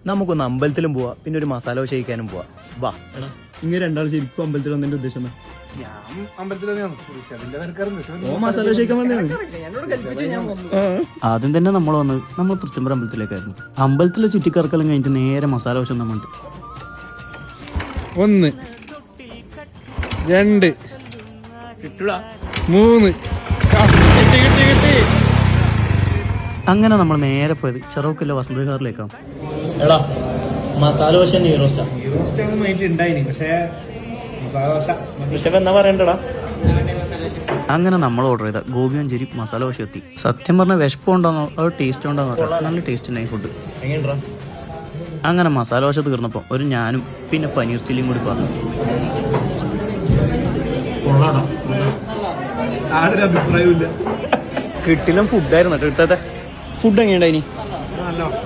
നമുക്കൊന്ന് അമ്പലത്തിലും പോവാ, പിന്നെ ഒരു മസാല ദോശ കഴിക്കാനും പോവാ. വാ. ഇങ്ങനെ രണ്ടാൾ ശരിക്കും അമ്പലത്തിൽ വന്നതിന്റെ ഉദ്ദേശം എന്താ? ഞാൻ അമ്പലത്തിലാണ് മസാല ദോശ കഴിക്കാൻ വന്നതാണ്. ആദ്യം തന്നെ നമ്മൾ വന്നത് നമ്മൾ തൃച്ചംബരം അമ്പലത്തിലേക്കായിരുന്നു. അമ്പലത്തിലെ ചുറ്റിക്കറക്കെല്ലാം കഴിഞ്ഞിട്ട് നേരെ മസാല ദോശ നമ്മണ്ട്. 1 2 3 കിട്ടി. അങ്ങനെ നമ്മൾ നേരെ പോയത് ചെറുക്കിലെ വസന്തകാറിലേക്കാണ്. എടാ മസാല ദോശ നീറോസ്റ്റാ. പക്ഷെ എന്നാ പറയണ്ടടാ. അങ്ങനെ നമ്മൾ ഓർഡർ ചെയ്ത ഗോബി മഞ്ചൂരി മസാല ദോശ എത്തി. സത്യം പറഞ്ഞാൽ വിശപ്പുണ്ടോന്നോ അതോ ടേസ്റ്റ് ഉണ്ടോന്നോ നല്ല ടേസ്റ്റ് ഉണ്ടായി ഫുഡ്. അങ്ങനെ മസാല ദോശ തീർന്നപ്പോൾ ഒരു ഞാനും പിന്നെ പനീർ ചില്ലിയും കൂടി പറഞ്ഞു. കിട്ടില്ല ഫുഡായിരുന്നു കിട്ടാത്ത. ഫുഡ് എങ്ങനെയുണ്ടായിനി?